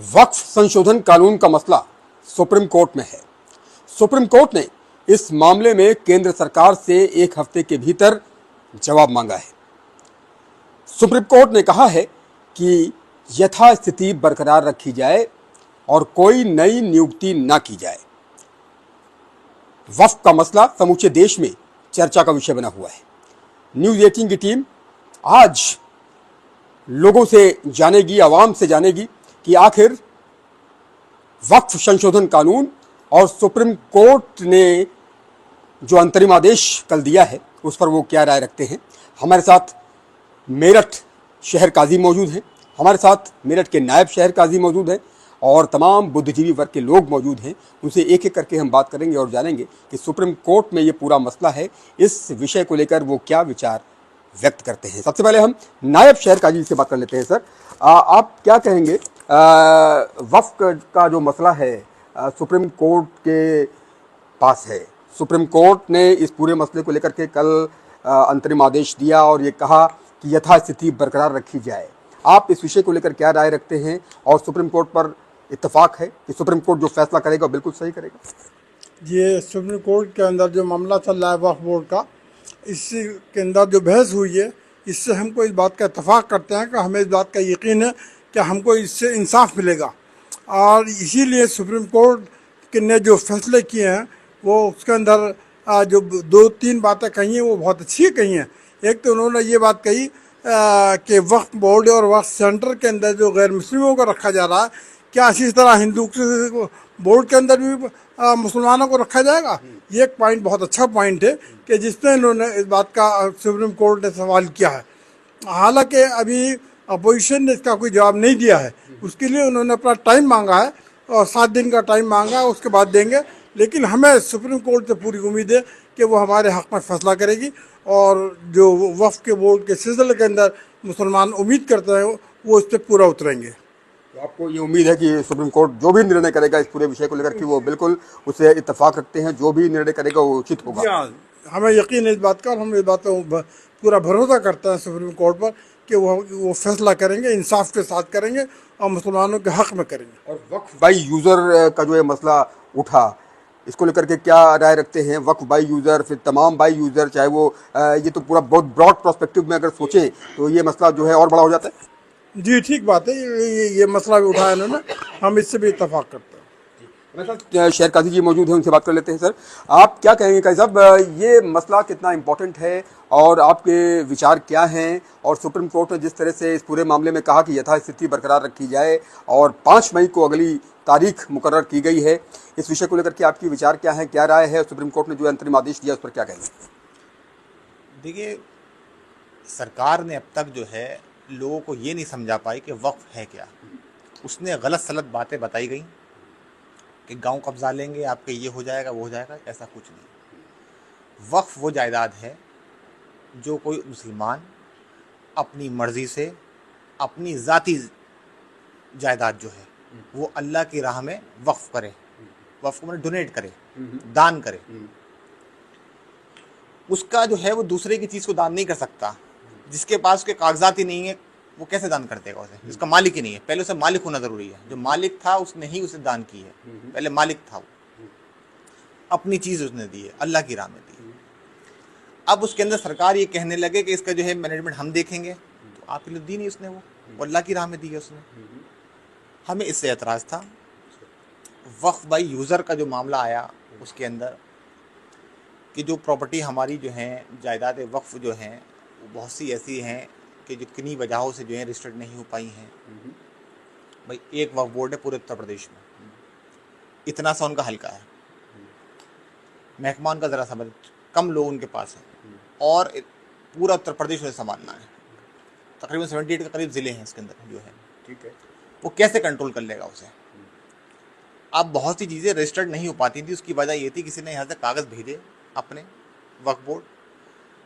वक्फ संशोधन कानून का मसला सुप्रीम कोर्ट में है। सुप्रीम कोर्ट ने इस मामले में केंद्र सरकार से एक हफ्ते के भीतर जवाब मांगा है। सुप्रीम कोर्ट ने कहा है कि यथास्थिति बरकरार रखी जाए और कोई नई नियुक्ति न की जाए। वक्फ का मसला समूचे देश में चर्चा का विषय बना हुआ है। न्यूज़ 18 की टीम आज लोगों से जानेगी, आवाम से जानेगी कि आखिर वक्फ संशोधन कानून और सुप्रीम कोर्ट ने जो अंतरिम आदेश कल दिया है उस पर वो क्या राय रखते हैं। हमारे साथ मेरठ शहर काजी मौजूद हैं, हमारे साथ मेरठ के नायब शहर काजी मौजूद हैं और तमाम बुद्धिजीवी वर्ग के लोग मौजूद हैं। उनसे एक एक करके हम बात करेंगे और जानेंगे कि सुप्रीम कोर्ट में ये पूरा मसला है, इस विषय को लेकर वो क्या विचार व्यक्त करते हैं। सबसे पहले हम नायब शहर काजी से बात कर लेते हैं। सर, आप क्या कहेंगे, वक्फ का जो मसला है सुप्रीम कोर्ट के पास है। सुप्रीम कोर्ट ने इस पूरे मसले को लेकर के कल अंतरिम आदेश दिया और ये कहा कि यथास्थिति बरकरार रखी जाए। आप इस विषय को लेकर क्या राय रखते हैं और सुप्रीम कोर्ट पर इत्तेफाक है कि सुप्रीम कोर्ट जो फैसला करेगा बिल्कुल सही करेगा? ये सुप्रीम कोर्ट के अंदर जो मामला चल रहा है वक्फ बोर्ड का, इसी के अंदर जो बहस हुई है, इससे हमको इस बात का इत्तेफाक करते हैं कि हमें इस बात का यकीन है कि हमको इससे इंसाफ मिलेगा। और इसीलिए सुप्रीम कोर्ट ने जो फैसले किए हैं वो उसके अंदर जो दो तीन बातें कही हैं वो बहुत अच्छी कही हैं। एक तो उन्होंने ये बात कही कि वक्फ बोर्ड और वक्फ सेंटर के अंदर जो गैर मुस्लिमों को रखा जा रहा है, क्या इसी तरह हिंदू बोर्ड के अंदर भी मुसलमानों को रखा जाएगा। ये एक पॉइंट, बहुत अच्छा पॉइंट है कि जिसमें इन्होंने इस बात का सुप्रीम कोर्ट ने सवाल किया है। हालांकि अभी अपोजिशन ने इसका कोई जवाब नहीं दिया है, उसके लिए उन्होंने अपना टाइम मांगा है और 7 दिन का टाइम मांगा है, उसके बाद देंगे। लेकिन हमें सुप्रीम कोर्ट से पूरी उम्मीद है कि वो हमारे हक़ में फैसला करेगी और जो वक्फ के बोर्ड के सिलसिले के अंदर मुसलमान उम्मीद करते हैं वो इस पर पूरा उतरेंगे। तो आपको ये उम्मीद है कि सुप्रीम कोर्ट जो भी निर्णय करेगा इस पूरे विषय को लेकर कि वो बिल्कुल उसे इत्तेफाक रखते हैं, जो भी निर्णय करेगा वो उचित होगा? हमें यकीन है इस बात का और हम इस बात पर पूरा भरोसा करते हैं सुप्रीम कोर्ट पर कि वो फैसला करेंगे, इंसाफ के साथ करेंगे और मुसलमानों के हक़ में करेंगे। और वक्फ बाई यूज़र का जो ये मसला उठा, इसको लेकर के क्या राय रखते हैं? वक्फ बाई यूज़र, फिर तमाम बाई यूज़र, चाहे वो ये तो पूरा बहुत ब्रॉड प्रोस्पेक्टिव में अगर सोचें तो ये मसला जो है और बड़ा हो जाता है। जी ठीक बात है, ये मसला भी उठाया इन्होंने, हम इससे भी इत्तेफाक करते हैं। मेरे साथ शहर काजी जी मौजूद हैं, उनसे बात कर लेते हैं। सर, आप क्या कहेंगे काजी साहब, ये मसला कितना इम्पोर्टेंट है और आपके विचार क्या हैं? और सुप्रीम कोर्ट ने जिस तरह से इस पूरे मामले में कहा कि यथास्थिति बरकरार रखी जाए और 5 मई को अगली तारीख मुकर्रर की गई है, इस विषय को लेकर के आपकी विचार क्या है, क्या राय है? सुप्रीम कोर्ट ने जो अंतरिम आदेश दिया उस पर क्या कहेंगे? देखिए, सरकार ने अब तक जो है लोगों को ये नहीं समझा पाई कि वक्फ है क्या। उसने गलत सलत बातें बताई गई कि गांव कब्जा लेंगे, आपके ये हो जाएगा वो हो जाएगा, ऐसा कुछ नहीं। वक्फ वो जायदाद है जो कोई मुसलमान अपनी मर्ज़ी से अपनी ज़ाती जायदाद जो है वो अल्लाह की राह में वक्फ करे, वक्फ को डोनेट करे, दान करे। उसका जो है वो दूसरे की चीज़ को दान नहीं कर सकता। जिसके पास उसके कागजात ही नहीं है वो कैसे दान कर देगा उसे? जिसका मालिक ही नहीं है। पहले उसे मालिक होना ज़रूरी है। जो मालिक था उसने ही उसे दान की है, पहले मालिक था वो, अपनी चीज़ उसने दी है, अल्लाह की राह में दी। अब उसके अंदर सरकार ये कहने लगे कि इसका जो है मैनेजमेंट हम देखेंगे, तो आपके लिए दी नहीं उसने, वो अल्लाह की राह में दी है उसने। हमें इससे एतराज़ था। वक्फ बाई यूज़र का जो मामला आया उसके अंदर कि जो प्रॉपर्टी हमारी जो हैं जायदाद वक्फ जो हैं वो बहुत सी ऐसी हैं कि जो किन्हीं वजहों से जो है रजिस्टर्ड नहीं हो पाई हैं। भाई एक वक्फ बोर्ड है पूरे उत्तर प्रदेश में, इतना सा उनका हल्का है, महकमा उनका ज़रा सा कम लोग उनके पास हैं और पूरा उत्तर प्रदेश में संभालना है। तकरीबन 78 के करीब ज़िले हैं इसके अंदर जो है, ठीक है, वो कैसे कंट्रोल कर लेगा उसे? अब बहुत सी चीज़ें रजिस्टर्ड नहीं हो पाती थी। उसकी वजह ये थी किसी ने यहाँ से कागज़ भेजे अपने वक्फ बोर्ड,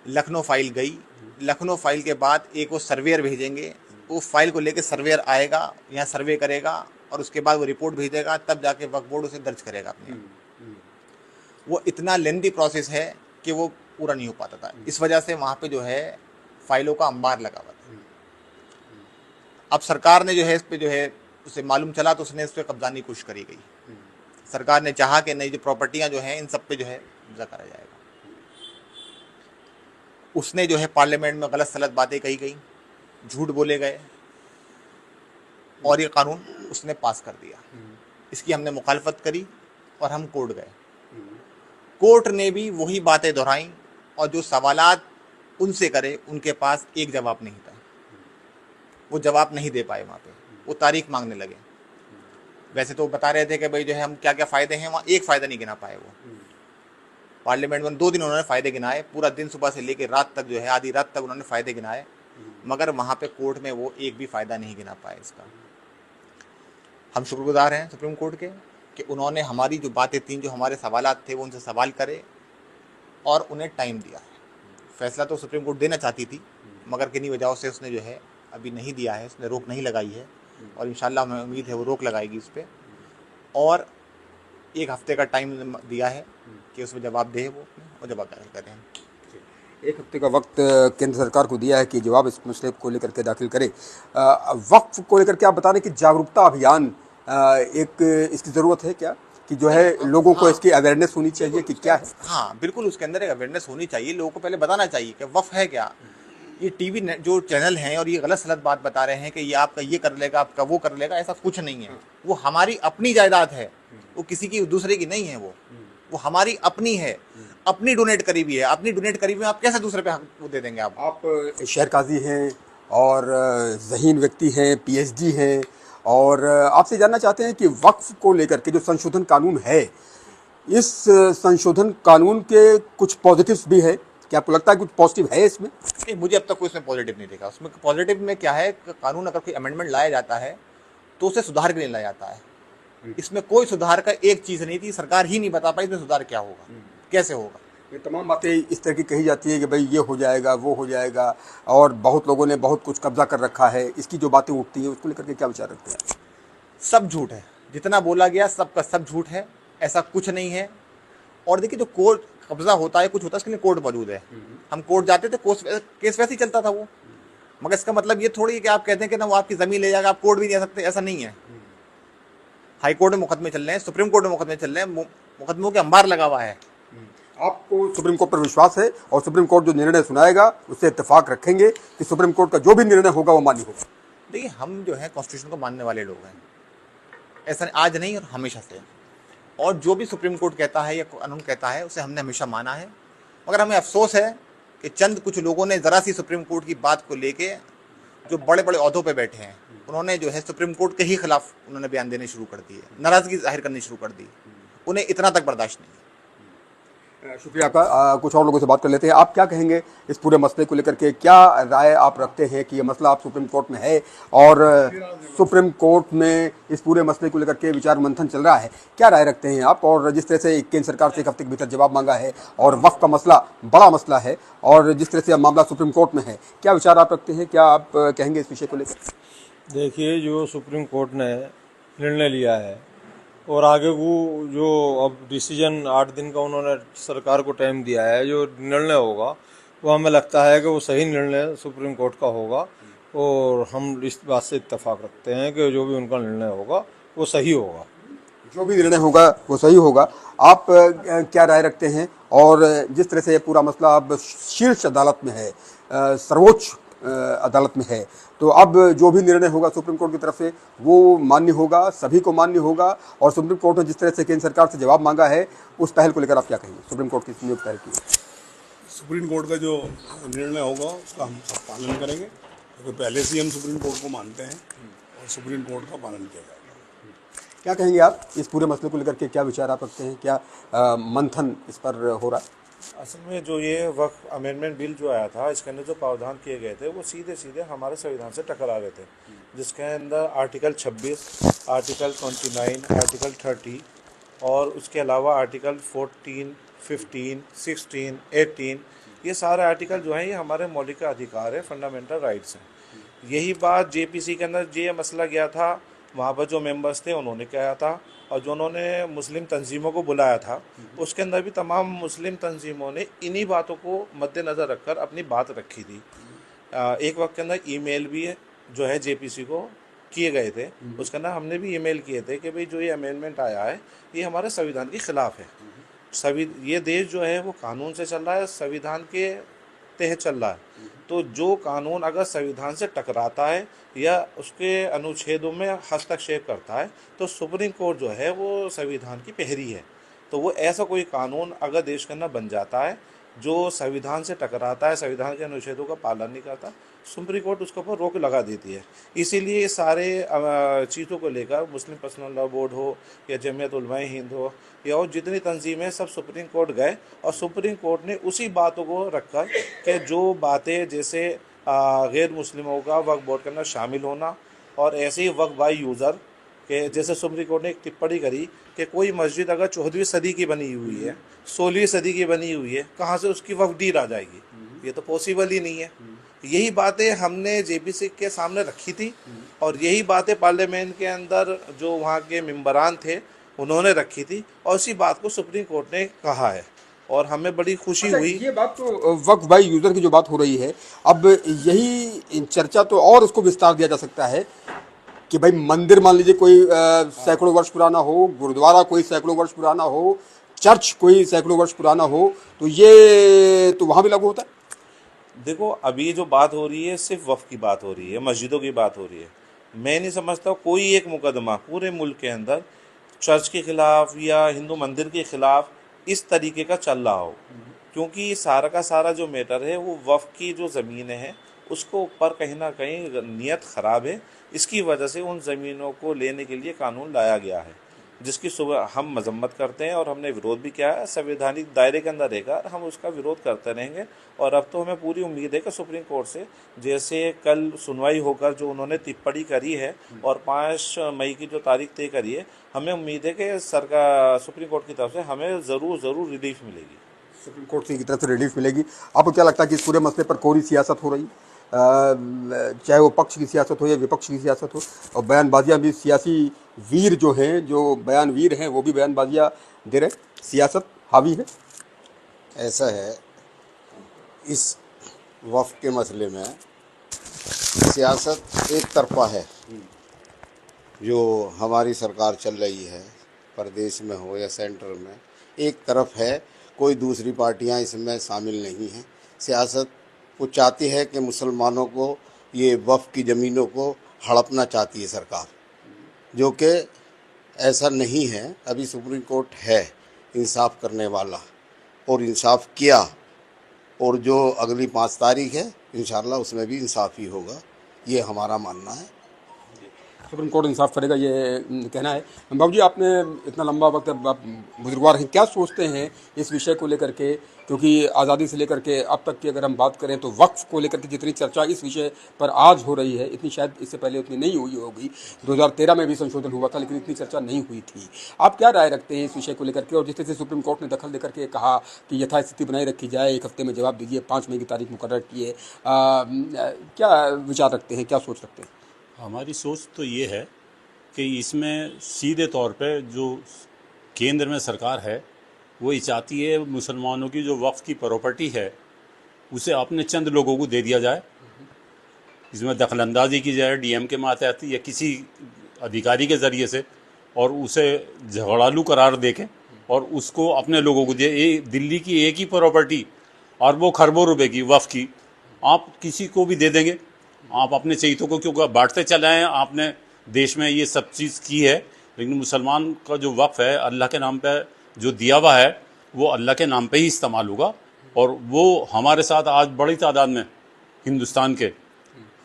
लखनऊ फाइल गई, लखनऊ फाइल के बाद एक वो सर्वेयर भेजेंगे, वो फाइल को लेके सर्वेयर आएगा, यहाँ सर्वे करेगा और उसके बाद वो रिपोर्ट भेजेगा, तब जाके वक्फ बोर्ड उसे दर्ज करेगा अपने। वो इतना लेंथी प्रोसेस है कि वो पूरा नहीं हो पाता था। इस वजह से वहाँ पे जो है फाइलों का अंबार लगा हुआ था। अब सरकार ने जो है इस पर जो है उसे मालूम चला तो उसने इस पर कब्जा नहीं कोशिश करी गई। सरकार ने चाहा कि नहीं, जो प्रॉपर्टियां जो हैं इन सब पे जो है कब्जा करा जाएगा। उसने जो है पार्लियामेंट में गलत सलत बातें कही गई, झूठ बोले गए, और ये कानून उसने पास कर दिया। इसकी हमने मुखालफत करी और हम कोर्ट गए। कोर्ट ने भी वही बातें दोहराई, और जो सवालात उनसे करे उनके पास एक जवाब नहीं था। वो जवाब नहीं दे पाए वहाँ पे, वो तारीख मांगने लगे। वैसे तो बता रहे थे कि भाई जो है हम क्या क्या फ़ायदे हैं, वहाँ एक फ़ायदा नहीं गिना पाए वो। पार्लियामेंट में 2 दिन उन्होंने फ़ायदे गिनाए, पूरा दिन सुबह से लेकर रात तक जो है आधी रात तक उन्होंने फ़ायदे गिनाए, मगर वहाँ पे कोर्ट में वो एक भी फ़ायदा नहीं गिना पाए इसका। हम शुक्रगुजार हैं सुप्रीम कोर्ट के कि उन्होंने हमारी जो बातें थीं, जो हमारे सवालात थे, वो उनसे सवाल करे और उन्हें टाइम दिया है। फैसला तो सुप्रीम कोर्ट देना चाहती थी, मगर किन्हीं वजहों से उसने जो है अभी नहीं दिया है, उसने रोक नहीं लगाई है, और इंशाल्लाह हमें उम्मीद है वो रोक लगाएगी इस पर, और 1 हफ्ते का टाइम दिया है कि उसमें जवाब दे वो और जवाब दाखिल करें। 1 हफ्ते का वक्त केंद्र सरकार को दिया है कि जवाब इस मसले को लेकर के दाखिल करे। वक्फ को लेकर के आप बता रहे कि जागरूकता अभियान एक इसकी ज़रूरत है क्या, कि जो है लोगों को इसकी अवेयरनेस होनी चाहिए कि क्या है? हाँ बिल्कुल, उसके अंदर एक अवेयरनेस होनी चाहिए। लोगों को पहले बताना चाहिए कि वक्फ है क्या। ये टीवी जो चैनल हैं और ये गलत सलत बात बता रहे हैं कि ये आपका ये कर लेगा, आपका वो कर लेगा, ऐसा कुछ नहीं है। वो हमारी अपनी जायदाद है, वो किसी की दूसरे की नहीं है। वो हमारी अपनी है, अपनी डोनेट करी हुई है। अपनी डोनेट करी हुई है, आप कैसे दूसरे पे वो दे देंगे? आप शहर काजी हैं और ज़हीन व्यक्ति हैं, पीएचडी हैं, और आपसे जानना चाहते हैं कि वक्फ को लेकर के जो संशोधन कानून है, इस संशोधन कानून के कुछ पॉजिटिव्स भी है क्या? आपको लगता है कुछ पॉजिटिव है इसमें? नहीं, मुझे अब तक कोई इसमें पॉजिटिव नहीं देखा। उसमें पॉजिटिव में क्या है कि कानून अगर कोई अमेंडमेंट लाया जाता है तो उसे सुधार के लिए लाया जाता है। इसमें कोई सुधार का एक चीज़ नहीं थी, सरकार ही नहीं बता पाई इसमें सुधार क्या होगा, कैसे होगा। ये तमाम बातें इस तरह की कही जाती है कि भाई ये हो जाएगा, वो हो जाएगा, और बहुत लोगों ने बहुत कुछ कब्जा कर रखा है। इसकी जो बातें उठती हैं उसको लेकर के क्या विचार रखते हैं? सब झूठ है, जितना बोला गया सब का सब झूठ है, ऐसा कुछ नहीं है। और देखिए, जो कोर्ट कब्जा होता है, कुछ होता है, उसके लिए कोर्ट मौजूद है। हम कोर्ट जाते थे, केस वैसे ही चलता था वो। मगर इसका मतलब ये थोड़ी है कि आप कहते हैं कि ना वो आपकी ज़मीन ले जाएगा, आप कोर्ट भी नहीं जा सकते, ऐसा नहीं है। हाई कोर्ट में मुकदमे चल रहे हैं, सुप्रीम कोर्ट में मुकदमे चल रहे हैं, मुकदमों के अंबार लगा हुआ है। आपको सुप्रीम कोर्ट पर विश्वास है, और सुप्रीम कोर्ट जो निर्णय सुनाएगा उससे इत्तेफाक रखेंगे कि सुप्रीम कोर्ट का जो भी निर्णय होगा वो मान्य होगा? देखिए, हम जो है कॉन्स्टिट्यूशन को मानने वाले लोग हैं, ऐसा आज नहीं और हमेशा से। और जो भी सुप्रीम कोर्ट कहता है या कानून कहता है उसे हमने हमेशा माना है। मगर हमें अफसोस है कि चंद कुछ लोगों ने ज़रा सी सुप्रीम कोर्ट की बात को लेके, जो बड़े बड़े ओहदों पे बैठे हैं, उन्होंने जो है सुप्रीम कोर्ट के ही खिलाफ उन्होंने बयान देने शुरू कर दिए, नाराज़गी जाहिर करनी शुरू कर दी। उन्हें इतना तक बर्दाश्त नहीं है। शुक्रिया आपका। कुछ और लोगों से बात कर लेते हैं। आप क्या कहेंगे इस पूरे मसले को लेकर के? क्या राय आप रखते हैं कि ये मसला आप सुप्रीम कोर्ट में है, और सुप्रीम कोर्ट में इस पूरे मसले को लेकर के विचार मंथन चल रहा है? क्या राय रखते हैं आप? और जिस तरह से केंद्र सरकार से 1 हफ्ते के भीतर जवाब मांगा है, और वक्फ का मसला बड़ा मसला है, और जिस तरह से मामला सुप्रीम कोर्ट में है, क्या विचार आप रखते हैं? क्या आप कहेंगे इस विषय को लेकर? देखिए, जो सुप्रीम कोर्ट ने निर्णय लिया है, और आगे वो जो अब डिसीजन 8 दिन का उन्होंने सरकार को टाइम दिया है, जो निर्णय होगा वो हमें लगता है कि वो सही निर्णय सुप्रीम कोर्ट का होगा, और हम इस बात से इत्तेफाक रखते हैं कि जो भी उनका निर्णय होगा वो सही होगा। जो भी निर्णय होगा वो सही होगा। आप क्या राय रखते हैं? और जिस तरह से पूरा मसला अब शीर्ष अदालत में है, सर्वोच्च अदालत में है, तो अब जो भी निर्णय होगा सुप्रीम कोर्ट की तरफ से वो मान्य होगा, सभी को मान्य होगा। और सुप्रीम कोर्ट ने जिस तरह से केंद्र सरकार से जवाब मांगा है, उस पहल को लेकर आप क्या कहेंगे? सुप्रीम कोर्ट की नियुक्त पहल की सुप्रीम कोर्ट का जो निर्णय होगा उसका हम सब पालन करेंगे, क्योंकि पहले से ही हम सुप्रीम कोर्ट को मानते हैं और सुप्रीम कोर्ट का पालन किया जाएगा। क्या कहेंगे आप इस पूरे मसले को लेकर के? क्या विचार आप रखते हैं? क्या मंथन इस पर हो रहा है? असल में जो ये वक्फ अमेंडमेंट बिल जो आया था, इसके अंदर जो प्रावधान किए गए थे वो सीधे सीधे हमारे संविधान से टकरा रहे थे, जिसके अंदर आर्टिकल 26, आर्टिकल 29, आर्टिकल 30 और उसके अलावा आर्टिकल 14, 15, 16, 18, ये सारे आर्टिकल जो हैं ये हमारे मौलिक अधिकार है, फंडामेंटल राइट्स हैं। यही बात जेपीसी के अंदर ये मसला गया था, वहाँ पर जो मेंबर्स थे उन्होंने कहा था, और जो उन्होंने मुस्लिम तंजीमों को बुलाया था उसके अंदर भी तमाम मुस्लिम तंजीमों ने इन्हीं बातों को मद्देनज़र रखकर अपनी बात रखी थी। एक वक्त के अंदर ईमेल भी है जो है जेपीसी को किए गए थे उसके अंदर हमने भी ईमेल किए थे कि भाई जो ये अमेंडमेंट आया है ये हमारे संविधान के खिलाफ है। ये देश जो है वो कानून से चल रहा है, संविधान के तहत चल रहा है। तो जो कानून अगर संविधान से टकराता है या उसके अनुच्छेदों में हस्तक्षेप करता है तो सुप्रीम कोर्ट जो है वो संविधान की पहरी है। तो वो ऐसा कोई कानून अगर देश के अंदर बन जाता है जो संविधान से टकराता है, संविधान के अनुच्छेदों का पालन नहीं करता, सुप्रीम कोर्ट उसके ऊपर रोक लगा देती है। इसीलिए ये सारे चीज़ों को लेकर मुस्लिम पर्सनल लॉ बोर्ड हो या जमीयत उलमाए हिंद हो या और जितनी तंजीमें सब सुप्रीम कोर्ट गए और सुप्रीम कोर्ट ने उसी बातों को रखा कि जो बातें जैसे गैर मुस्लिमों का वक्फ बोर्ड के अंदर शामिल होना और ऐसे ही वक्फ बाई यूज़र कि जैसे सुप्रीम कोर्ट ने एक टिप्पणी करी कि कोई मस्जिद अगर 14वीं सदी की बनी हुई है, 16वीं सदी की बनी हुई है, कहाँ से उसकी वक्फ डीड आ जाएगी? ये तो पॉसिबल ही नहीं है। यही बातें हमने जेपीसी के सामने रखी थी और यही बातें पार्लियामेंट के अंदर जो वहाँ के मेंबरान थे उन्होंने रखी थी और इसी बात को सुप्रीम कोर्ट ने कहा है और हमें बड़ी खुशी हुई। ये बात तो वक्फ बाई यूजर की जो बात हो रही है, अब यही चर्चा तो और उसको विस्तार दिया जा सकता है कि भाई मंदिर मान लीजिए कोई सैकड़ों वर्ष पुराना हो, गुरुद्वारा कोई सैकड़ों वर्ष पुराना हो, चर्च कोई सैकड़ों वर्ष पुराना हो, तो ये तो वहाँ भी लागू होता है। देखो अभी जो बात हो रही है सिर्फ वक्फ की बात हो रही है, मस्जिदों की बात हो रही है। मैं नहीं समझता कोई एक मुकदमा पूरे मुल्क के अंदर चर्च के खिलाफ या हिंदू मंदिर के खिलाफ इस तरीके का चल रहा हो, क्योंकि सारा का सारा जो मैटर है वो वक्फ की जो ज़मीनें हैं उसको ऊपर कहीं ना कहीं नीयत ख़राब है। इसकी वजह से उन ज़मीनों को लेने के लिए कानून लाया गया है जिसकी सुबह हम मजम्मत करते हैं और हमने विरोध भी किया है। संवैधानिक दायरे के अंदर रहकर हम उसका विरोध करते रहेंगे और अब तो हमें पूरी उम्मीद है कि सुप्रीम कोर्ट से जैसे कल सुनवाई होकर जो उन्होंने टिप्पणी करी है और 5 मई की जो तारीख तय करी है, हमें उम्मीद है कि सरकार सुप्रीम कोर्ट की तरफ से हमें ज़रूर रिलीफ मिलेगी। सुप्रीम कोर्ट की तरफ से रिलीफ मिलेगी। आपको क्या लगता है कि इस पूरे मसले पर कोरी सियासत हो रही, चाहे वो पक्ष की सियासत हो या विपक्ष की सियासत हो, और बयानबाजियाँ भी सियासी वीर जो हैं, जो बयानवीर हैं, वो भी बयानबाजियाँ दे रहे, सियासत हावी है? ऐसा है, इस वक्फ के मसले में सियासत एक तरफा है। जो हमारी सरकार चल रही है, प्रदेश में हो या सेंटर में, एक तरफ है, कोई दूसरी पार्टियां इसमें शामिल नहीं हैं। सियासत वो चाहती है कि मुसलमानों को ये वक्फ की ज़मीनों को हड़पना चाहती है सरकार, जो कि ऐसा नहीं है। अभी सुप्रीम कोर्ट है इंसाफ करने वाला और इंसाफ किया, और जो अगली 5 तारीख है इंशाल्लाह उसमें भी इंसाफ ही होगा, ये हमारा मानना है। सुप्रीम कोर्ट इंसाफ करेगा, ये कहना है। बाबू जी, आपने इतना लंबा वक्त आप बुजुर्गवार हैं, क्या सोचते हैं इस विषय को लेकर के? क्योंकि आज़ादी से लेकर के अब तक की अगर हम बात करें तो वक्फ को लेकर के जितनी चर्चा इस विषय पर आज हो रही है, इतनी शायद इससे पहले उतनी नहीं हुई होगी। 2013 में भी संशोधन हुआ था लेकिन इतनी चर्चा नहीं हुई थी। आप क्या राय रखते हैं इस विषय को लेकर के? और जिस तरह से सुप्रीम कोर्ट ने दखल देकर के कहा कि यथास्थिति बनाए रखी जाए, 1 हफ्ते में जवाब दीजिए, 5 मई की तारीख मुकर्रर की है, क्या विचार रखते हैं, क्या सोच रखते हैं? हमारी सोच तो ये है कि इसमें सीधे तौर पे जो केंद्र में सरकार है वो ये चाहती है मुसलमानों की जो वक्फ की प्रॉपर्टी है उसे अपने चंद लोगों को दे दिया जाए, इसमें दखलंदाजी की जाए डीएम के मातहत या किसी अधिकारी के ज़रिए से, और उसे झगड़ालू करार देके और उसको अपने लोगों को दिए। दिल्ली की एक ही प्रॉपर्टी अरबों खरबों रुपए की वक्फ की आप किसी को भी दे देंगे, आप अपने चहीतों को क्यों बांटते चले आए? आपने देश में ये सब चीज़ की है, लेकिन मुसलमान का जो वक्फ है अल्लाह के नाम पे जो दिया हुआ है वो अल्लाह के नाम पे ही इस्तेमाल होगा। और वो हमारे साथ आज बड़ी तादाद में हिंदुस्तान के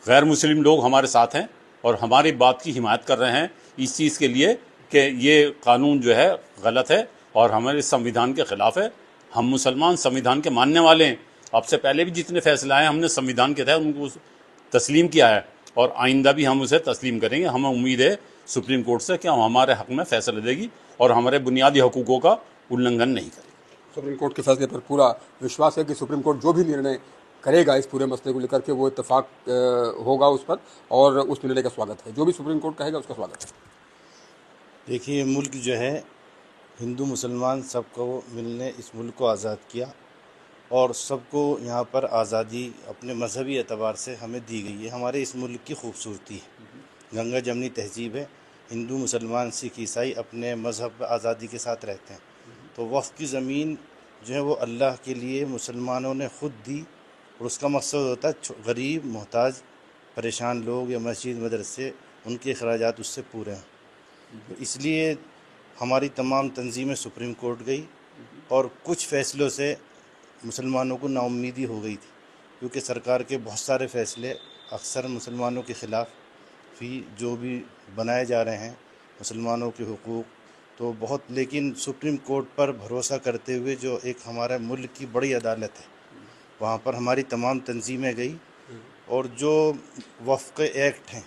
गैर मुस्लिम लोग हमारे साथ हैं और हमारी बात की हिमायत कर रहे हैं इस चीज़ के लिए कि ये कानून जो है गलत है और हमारे संविधान के ख़िलाफ़ है। हम मुसलमान संविधान के मानने वाले हैं, आपसे पहले भी जितने फैसले आए हमने संविधान के तहत उनको तस्लीम किया है और आइंदा भी हम उसे तस्लीम करेंगे। हमें उम्मीद है सुप्रीम कोर्ट से कि हमारे हक़ में फ़ैसला देगी और हमारे बुनियादी हकूक़ों का उल्लंघन नहीं करेगी। सुप्रीम कोर्ट के फैसले पर पूरा विश्वास है कि सुप्रीम कोर्ट जो भी निर्णय करेगा इस पूरे मसले को लेकर के वो इत्तेफाक होगा उस पर, और उस निर्णय का स्वागत है। जो भी सुप्रीम कोर्ट कहेगा उसका स्वागत है। देखिए, मुल्क जो है हिंदू मुसलमान सबको मिलने इस मुल्क को आज़ाद किया और सबको यहाँ पर आज़ादी अपने मजहबी एतबार से हमें दी गई है। हमारे इस मुल्क की खूबसूरती है। गंगा जमनी तहजीब है। हिंदू मुसलमान सिख ईसाई अपने मज़हब आज़ादी के साथ रहते हैं। तो वक्फ़ की ज़मीन जो है वो अल्लाह के लिए मुसलमानों ने ख़ुद दी, और उसका मकसद होता है गरीब मोहताज परेशान लोग या मस्जिद मदरसे उनके अखराजात उससे पूरे हैं। तो इसलिए हमारी तमाम तंजीमें सुप्रीम कोर्ट गई, और कुछ फ़ैसलों से मुसलमानों को नाउम्मीदी हो गई थी, क्योंकि सरकार के बहुत सारे फ़ैसले अक्सर मुसलमानों के ख़िलाफ़ भी जो भी बनाए जा रहे हैं मुसलमानों के हुकूक़, तो बहुत, लेकिन सुप्रीम कोर्ट पर भरोसा करते हुए जो एक हमारे मुल्क की बड़ी अदालत है वहाँ पर हमारी तमाम तंजीमें गई, और जो वफ़्क़ के एक्ट हैं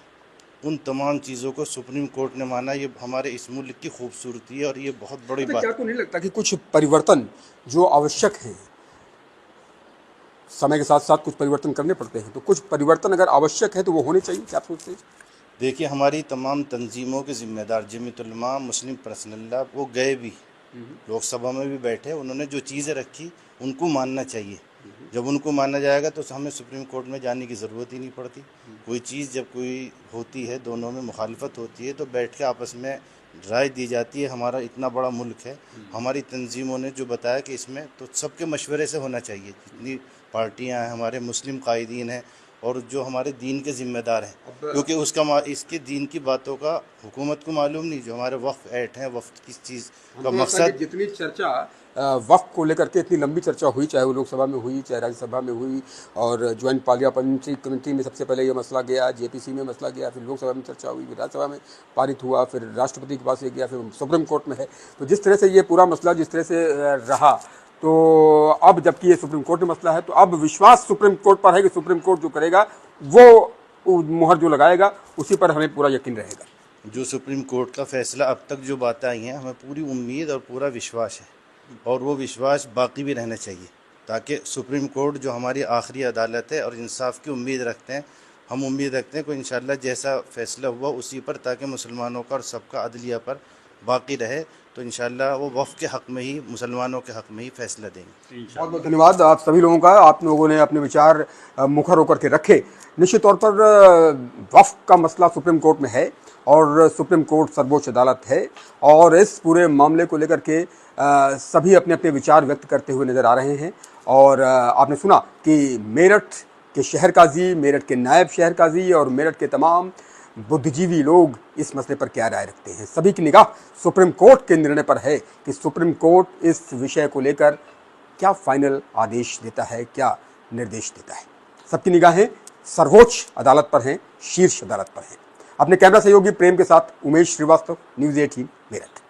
उन तमाम चीज़ों को सुप्रीम कोर्ट ने माना। ये हमारे इस मुल्क की खूबसूरती है और ये बहुत बड़ी बात। क्या आपको नहीं लगता कि कुछ परिवर्तन जो आवश्यक हैं, समय के साथ साथ कुछ परिवर्तन करने पड़ते हैं, तो कुछ परिवर्तन अगर आवश्यक है तो वो होने चाहिए, क्या आप सोचते हैं? देखिए, हमारी तमाम तंजीमों के ज़िम्मेदार जमीयतुल उलमा मुस्लिम पर्सनल्ला वो गए भी, लोकसभा में भी बैठे, उन्होंने जो चीज़ें रखी उनको मानना चाहिए। जब उनको माना जाएगा तो हमें सुप्रीम कोर्ट में जाने की ज़रूरत ही नहीं पड़ती। कोई चीज़ जब कोई होती है, दोनों में मुखालफत होती है, तो बैठ के आपस में राय दी जाती है। हमारा इतना बड़ा मुल्क है, हमारी तंजीमों ने जो बताया कि इसमें तो सबके मशवरे से होना चाहिए। जितनी पार्टियां हैं, हमारे मुस्लिम कायदीन हैं और जो हमारे दीन के ज़िम्मेदार हैं, क्योंकि उसका इसके दीन की बातों का हुकूमत को मालूम नहीं। जो हमारे वक्फ एक्ट हैं, वक्फ किस चीज़ का मकसद, जितनी चर्चा वक्फ को लेकर के इतनी लंबी चर्चा हुई, चाहे वो लोकसभा में हुई चाहे राज्यसभा में हुई, और ज्वाइंट पार्लियामेंट्री कमेटी में सबसे पहले ये मसला गया, जेपीसी में मसला गया, फिर लोकसभा में चर्चा हुई, फिर राज्यसभा में पारित हुआ, फिर राष्ट्रपति के पास ये गया, फिर सुप्रीम कोर्ट में है। तो जिस तरह से ये पूरा मसला जिस तरह से रहा, तो अब जबकि ये सुप्रीम कोर्ट में मसला है, तो अब विश्वास सुप्रीम कोर्ट पर है कि सुप्रीम कोर्ट जो करेगा वो मुहर जो लगाएगा उसी पर हमें पूरा यकीन रहेगा। जो सुप्रीम कोर्ट का फैसला अब तक जो बातें आई हैं, हमें पूरी उम्मीद और पूरा विश्वास है, और वो विश्वास बाकी भी रहना चाहिए, ताकि सुप्रीम कोर्ट जो हमारी आखिरी अदालत है और इंसाफ की उम्मीद रखते हैं, हम उम्मीद रखते हैं कि इंशाअल्लाह जैसा फ़ैसला हुआ उसी पर, ताकि मुसलमानों का और सबका अदलिया पर बाकी रहे, तो इंशाअल्लाह वो वफ़्क़ के हक़ में ही, मुसलमानों के हक़ में ही फ़ैसला देंगे। बहुत बहुत धन्यवाद आप सभी लोगों का, आप लोगों ने अपने विचार मुखर होकर के रखे। निश्चित तौर पर वक्फ का मसला सुप्रीम कोर्ट में है, और सुप्रीम कोर्ट सर्वोच्च अदालत है, और इस पूरे मामले को लेकर के सभी अपने अपने विचार व्यक्त करते हुए नज़र आ रहे हैं। और आपने सुना कि मेरठ के शहर काजी, मेरठ के नायब शहर काजी और मेरठ के तमाम बुद्धिजीवी लोग इस मसले पर क्या राय रखते हैं। सभी की निगाह सुप्रीम कोर्ट के निर्णय पर है कि सुप्रीम कोर्ट इस विषय को लेकर क्या फाइनल आदेश देता है, क्या निर्देश देता है। सबकी निगाहें सर्वोच्च अदालत पर हैं, शीर्ष अदालत पर हैं। अपने कैमरा सहयोगी प्रेम के साथ उमेश श्रीवास्तव, न्यूज़ 18 मेरठ।